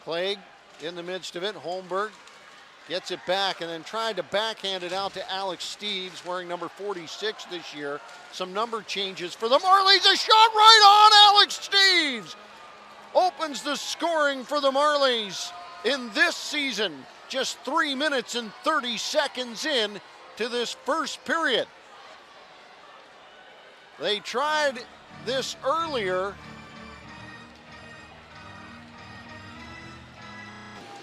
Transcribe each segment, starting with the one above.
Clegg in the midst of it. Holmberg gets it back and then tried to backhand it out to Alex Steeves, wearing number 46 this year. Some number changes for the Marlies. A shot right on Alex Steeves. Opens the scoring for the Marlies in this season. Just 3 minutes and 30 seconds in to this first period. They tried this earlier.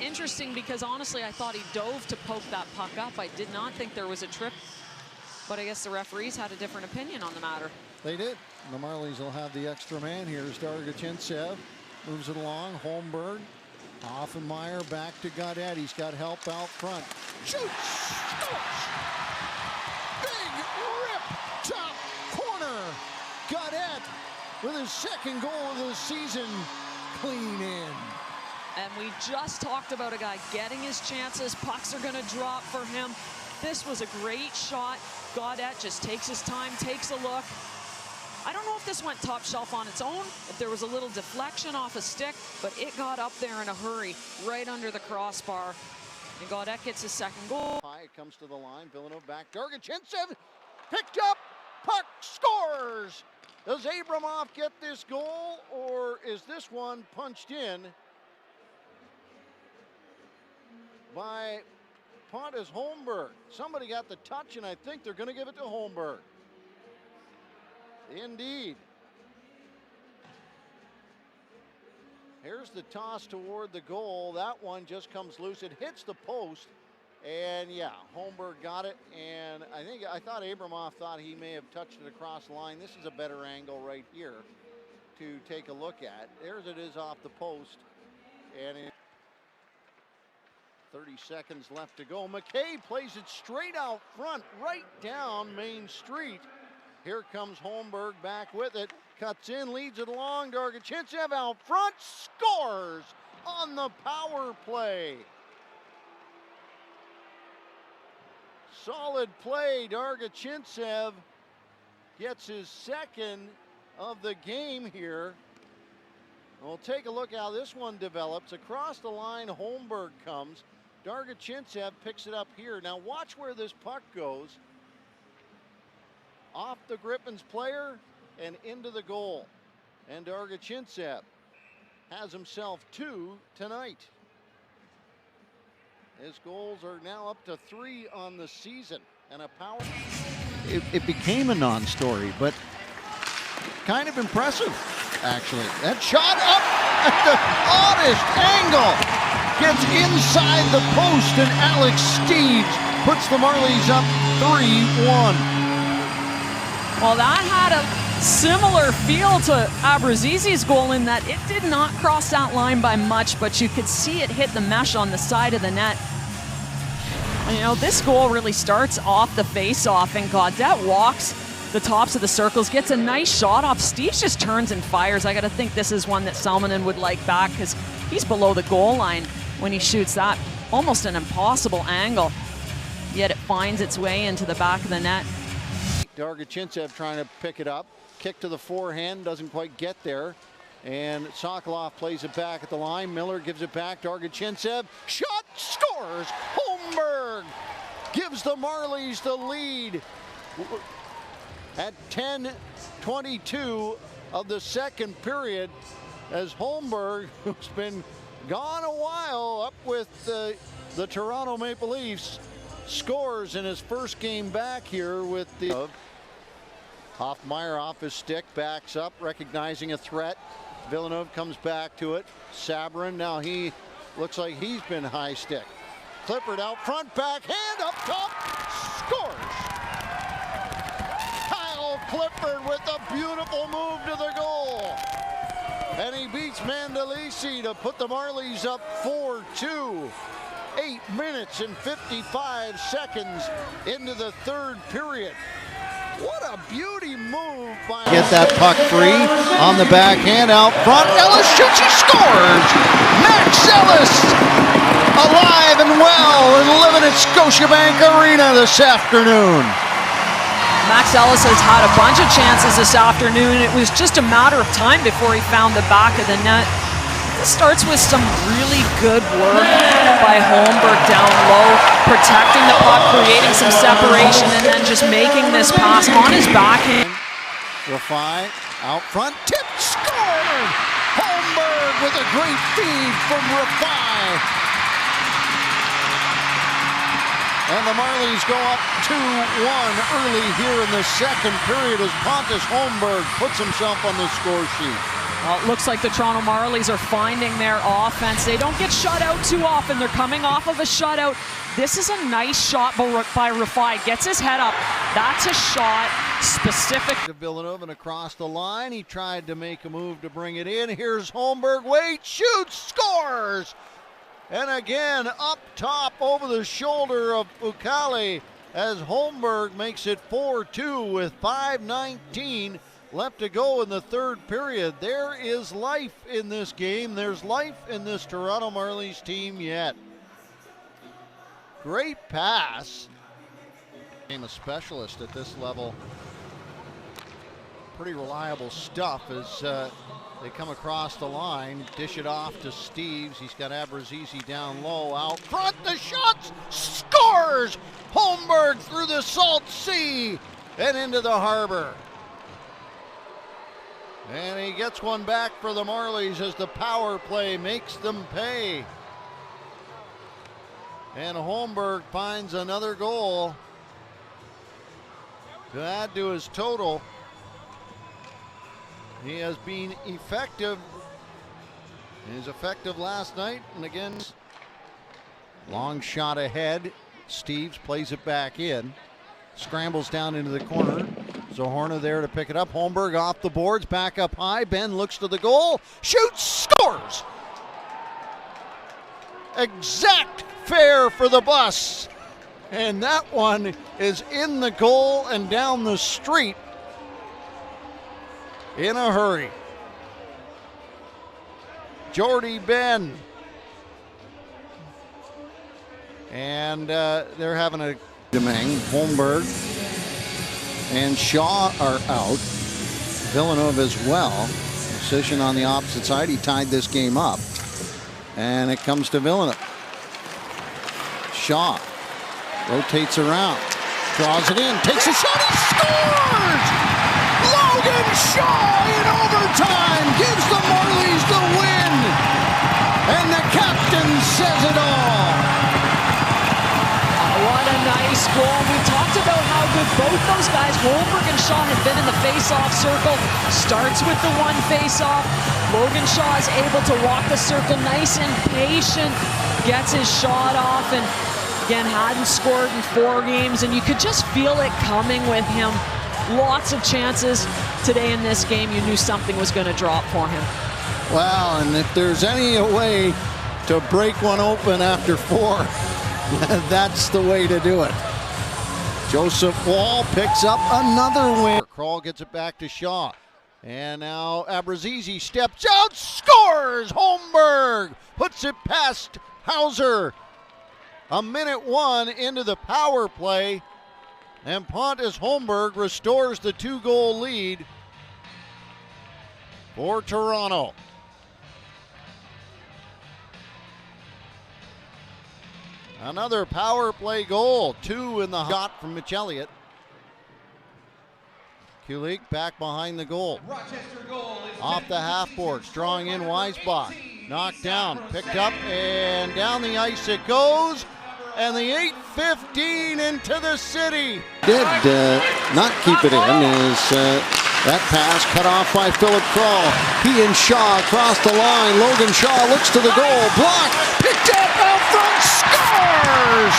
Interesting, because honestly I thought he dove to poke that puck up. I did not think there was a trip, but I guess the referees had a different opinion on the matter. They did. The Marlies will have the extra man here as Dargachintsev moves it along. Holmberg, Offenmeyer back to Gaudette. He's got help out front. Shoots! Scores! Big rip! Top corner! Gaudette with his second goal of the season. Clean in. And we just talked about a guy getting his chances. Pucks are going to drop for him. This was a great shot. Gaudette just takes his time, takes a look. I don't know if this went top shelf on its own, if there was a little deflection off a stick, but it got up there in a hurry, right under the crossbar. And Gaudette gets his second goal. High, it comes to the line. Villanova back. Dargachintsev picked up. Puck scores. Does Abramov get this goal, or is this one punched in by Pontus Holmberg? Somebody got the touch, and I think they're going to give it to Holmberg. Indeed. Here's the toss toward the goal. That one just comes loose. It hits the post, and yeah, Holmberg got it. And I thought Abramov thought he may have touched it across the line. This is a better angle right here to take a look at. There's it is off the post, and 30 seconds left to go. McKay plays it straight out front, right down Main Street. Here comes Holmberg back with it. Cuts in, leads it along. Dargachintsev out front, scores on the power play. Solid play. Dargachintsev gets his second of the game here. We'll take a look how this one develops. Across the line, Holmberg comes. Dargachintsev picks it up here. Now watch where this puck goes. Off the Griffins player and into the goal. And Dargachintsev has himself 2 tonight. His goals are now up to 3 on the season. And a power. It became a non-story, but kind of impressive, actually. That shot up at the oddest angle. Gets inside the post, and Alex Steeves puts the Marlies up 3-1. Well, that had a similar feel to Abrazizi's goal in that it did not cross that line by much, but you could see it hit the mesh on the side of the net. And, you know, this goal really starts off the face-off, and Gaudette walks the tops of the circles, gets a nice shot off. Steve just turns and fires. I got to think this is one that Salmonen would like back, because he's below the goal line when he shoots that. Almost an impossible angle, yet it finds its way into the back of the net. Dargachintsev trying to pick it up. Kick to the forehand, doesn't quite get there. And Sokolov plays it back at the line. Miller gives it back. Dargachintsev, shot, scores! Holmberg gives the Marlies the lead at 10:22 of the second period, as Holmberg, who's been gone a while up with the Toronto Maple Leafs, scores in his first game back here with the Hoffmeyer off his stick, backs up, recognizing a threat. Villanova comes back to it. Sabrin, now he looks like he's been high stick. Clifford out front, backhand, up top, scores! Kyle Clifford with a beautiful move to the goal. And he beats Mandalisi to put the Marlies up 4-2. 8 minutes and 55 seconds into the third period. What a beauty move by... Get that puck free on the backhand out front. Ellis shoots, he scores! Max Ellis alive and well and living at Scotiabank Arena this afternoon. Max Ellis has had a bunch of chances this afternoon. It was just a matter of time before he found the back of the net. Starts with some really good work by Holmberg down low, protecting the puck, creating some separation, and then just making this pass on his backhand. Rafai out front, tip, scored! Holmberg with a great feed from Rafai. And the Marlies go up 2-1 early here in the second period as Pontus Holmberg puts himself on the score sheet. Well, it looks like the Toronto Marlies are finding their offense. They don't get shut out too often. They're coming off of a shutout. This is a nice shot by Rafai. Gets his head up. That's a shot specific to Villeneuve and across the line. He tried to make a move to bring it in. Here's Holmberg. Waits, shoots, scores! And again, up top over the shoulder of Ukali as Holmberg makes it 4-2 with 5:19 left to go in the third period. There is life in this game. There's life in this Toronto Marlies team yet. Great pass. Became a specialist at this level. Pretty reliable stuff as they come across the line, dish it off to Steves. He's got Abruzzese down low, out front, the shots, scores! Holmberg through the Salt Sea and into the harbor. And he gets one back for the Marlies as the power play makes them pay. And Holmberg finds another goal to add to his total. He has been effective. He was effective last night, and again, long shot ahead. Steves plays it back in. Scrambles down into the corner. Zohorna there to pick it up. Holmberg off the boards, back up high. Ben looks to the goal, shoots, scores! Exact fare for the bus. And that one is in the goal and down the street in a hurry. Jordy Ben. And they're having a Demang. Holmberg and Shaw are out. Villeneuve as well. Position on the opposite side. He tied this game up. And it comes to Villeneuve. Shaw rotates around. Draws it in. Takes a shot. He scores! Logan Shaw in overtime gives the Marlies the win. And the captain says it all. What a nice goal. We talked about how good both those guys, Holmberg and Shaw, have been in the face-off circle. Starts with the one face-off. Logan Shaw is able to walk the circle nice and patient. Gets his shot off and, again, hadn't scored in 4 games. And you could just feel it coming with him. Lots of chances today in this game. You knew something was going to drop for him. Well, and if there's any way to break one open after 4, that's the way to do it. Joseph Wall picks up another win. Kroll gets it back to Shaw. And now Abruzzese steps out, scores! Holmberg puts it past Hauser. 1:01 into the power play. And Pontus Holmberg restores the 2-goal lead for Toronto. Another power play goal, 2 in the shot from Mitch Elliott. Kulik back behind the goal. Off the half boards, drawing in Weisbach. Knocked down, picked up, and down the ice it goes. And the 8:15 into the city. Did not keep it in as that pass cut off by Philip Kroll. He and Shaw across the line. Logan Shaw looks to the goal. Blocked. Picked up out front. Scores!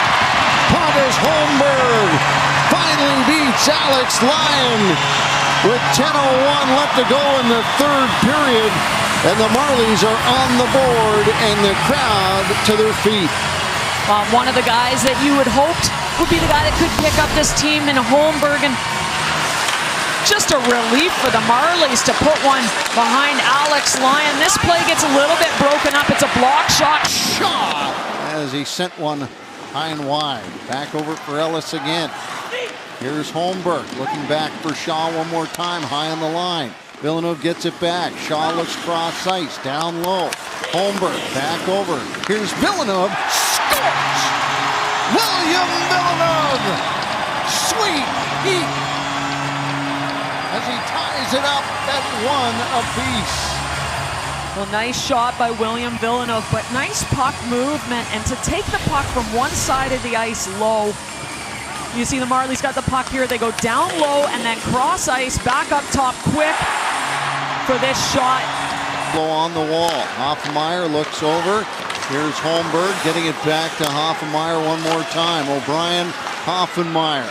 Pontus Holmberg finally beats Alex Lyon with 10:01 left to go in the third period. And the Marlies are on the board and the crowd to their feet. One of the guys that you would hoped would be the guy that could pick up this team in Holmberg, and just a relief for the Marlies to put one behind Alex Lyon. This play gets a little bit broken up. It's a block shot. Shaw as he sent one high and wide. Back over for Ellis again. Here's Holmberg looking back for Shaw one more time, high on the line. Villeneuve gets it back. Shaw looks cross ice, down low. Holmberg back over. Here's Villeneuve. Scores! William Villeneuve! Sweet heat as he ties it up at 1 apiece. Well, nice shot by William Villeneuve, but nice puck movement, and to take the puck from one side of the ice low. You see the Marlies got the puck here. They go down low and then cross ice, back up top quick for this shot. Low on the wall. Hoffenmeyer looks over. Here's Holmberg getting it back to Hoffenmeyer one more time. O'Brien, Hoffenmeyer.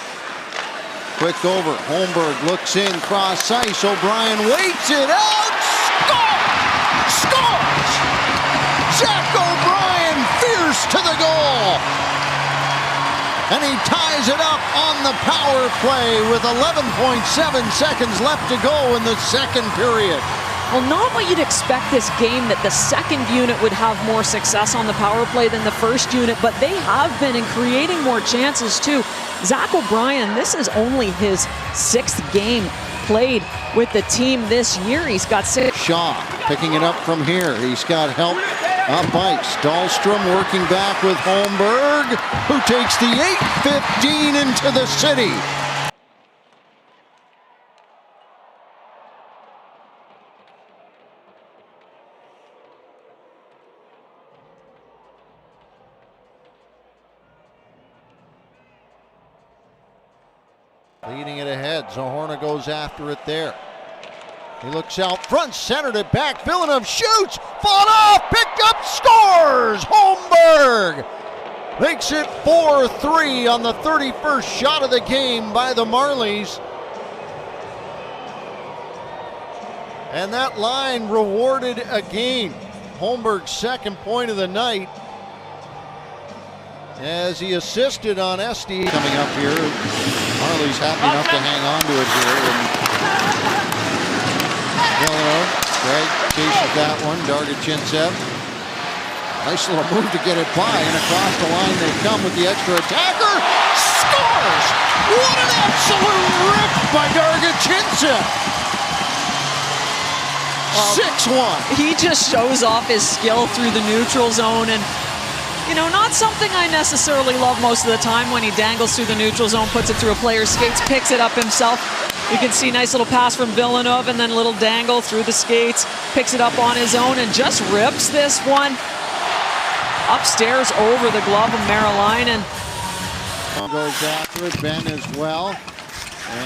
Quick over. Holmberg looks in, cross ice. O'Brien waits it out. Scores! Jack O'Brien fierce to the goal. And he ties it up on the power play with 11.7 seconds left to go in the second period. Well, not what you'd expect this game, that the second unit would have more success on the power play than the first unit, but they have been in creating more chances too. Zach O'Brien, this is only his 6th game played with the team this year. He's got 6. Shaw picking it up from here. He's got help up ice. Dahlstrom working back with Holmberg, who takes the 8-15 into the city. Leading it ahead. Zohorna goes after it there. He looks out front, centered it back. Villeneuve shoots, fought off, picked up, scores! Holmberg makes it 4-3 on the 31st shot of the game by the Marlies. And that line rewarded again. Holmberg's 2nd point of the night as he assisted on SD. Coming up here, Marlies happy enough to hang on to it here. Villeneuve, Greg chases that one. Dargachintsev. Nice little move to get it by, and across the line they come with the extra attacker. Scores! What an absolute rip by Dargachintsev! 6-1. He just shows off his skill through the neutral zone, and you know, not something I necessarily love most of the time when he dangles through the neutral zone, puts it through a player's skates, picks it up himself. You can see nice little pass from Villeneuve and then a little dangle through the skates, picks it up on his own and just rips this one upstairs over the glove of Marilainen. Goes after it, Ben as well.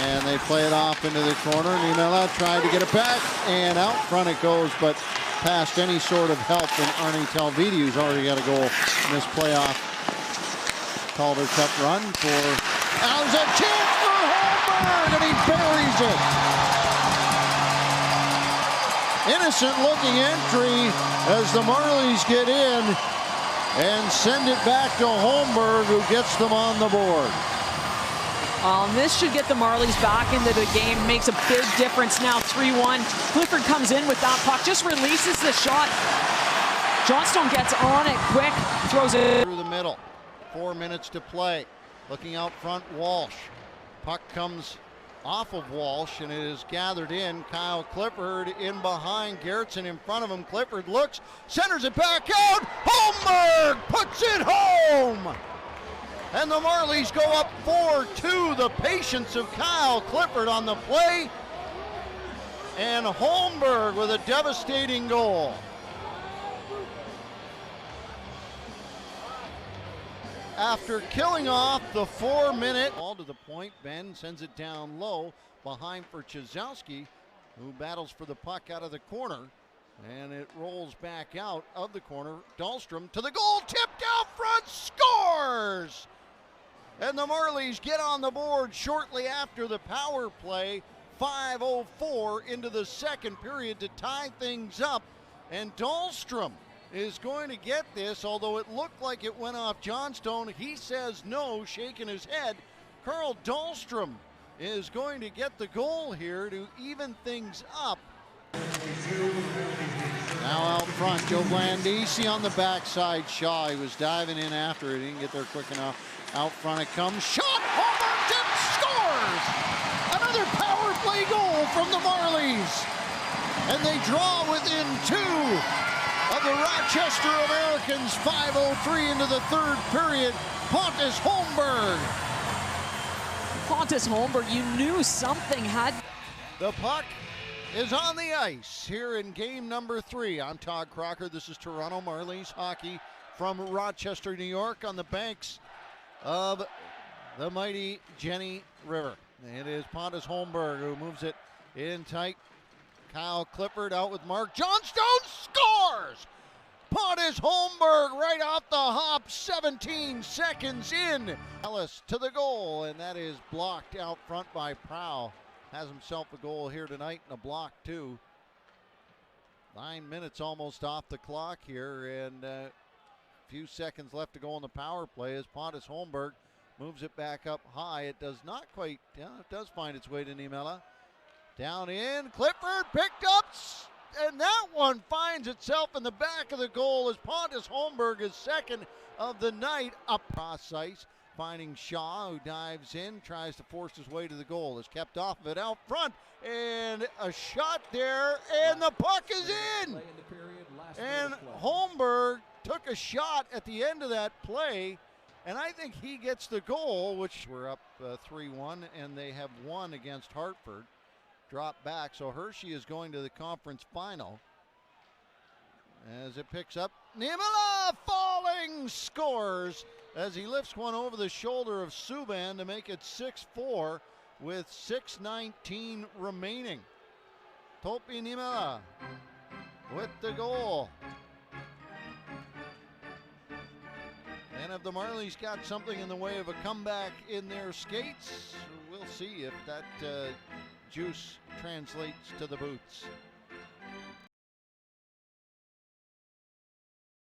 And they play it off into the corner. Niemela tried to get it back, and out front it goes, but past any sort of help from Arnie Talvidi, who's already got a goal in this playoff Calder Cup run for. Now there's a chance for Holmberg, and he buries it. Innocent looking entry as the Marlies get in and send it back to Holmberg, who gets them on the board. This should get the Marlies back into the game. Makes a big difference now, 3-1. Clifford comes in with that puck, just releases the shot. Johnstone gets on it quick, throws it through the middle. 4 minutes to play. Looking out front, Walsh. Puck comes off of Walsh, and it is gathered in. Kyle Clifford in behind. Gerritsen in front of him. Clifford looks, centers it back out. Holmberg puts it home! And the Marlies go up 4-2. The patience of Kyle Clifford on the play. And Holmberg with a devastating goal. After killing off the 4-minute ball to the point, Ben sends it down low behind for Chizowski, who battles for the puck out of the corner. And it rolls back out of the corner. Dahlstrom to the goal, tipped out front, scores! And the Marlies get on the board shortly after the power play. 5:04 into the second period to tie things up. And Dahlstrom is going to get this, although it looked like it went off Johnstone. He says no, shaking his head. Carl Dahlstrom is going to get the goal here to even things up. Now out front, Joe Blandisi on the backside. Shaw, he was diving in after it. He didn't get there quick enough. Out front it comes. Shot! Holmberg tips, scores! Another power play goal from the Marlies. and they draw within 2 of the Rochester Americans. 5:03 into the third period. Pontus Holmberg. Pontus Holmberg, you knew something had. The puck is on the ice here in game number 3. I'm Todd Crocker. This is Toronto Marlies hockey from Rochester, New York, on the banks of the mighty Jenny River. It is Pontus Holmberg who moves it in tight. Kyle Clifford out with Mark Johnstone, scores! Pontus Holmberg right off the hop, 17 seconds in. Ellis to the goal, and that is blocked out front by Prow. Has himself a goal here tonight and a block too. 9 minutes almost off the clock here, and a few seconds left to go on the power play as Pontus Holmberg moves it back up high. It does not quite, it does find its way to Niemela. Down in, Clifford picked up, and that one finds itself in the back of the goal as Pontus Holmberg is second of the night up cross ice, finding Shaw, who dives in, tries to force his way to the goal. Is kept off of it out front, and a shot there, and the puck is in! And Holmberg took a shot at the end of that play, and I think he gets the goal, which we're up 3-1, and they have won against Hartford. Drop back, so Hershey is going to the conference final. As it picks up, Niemela falling, scores as he lifts one over the shoulder of Subban to make it 6-4 with 6:19 remaining. Topi Niemela with the goal. And if the Marlies got something in the way of a comeback in their skates, we'll see if that juice translates to the boots.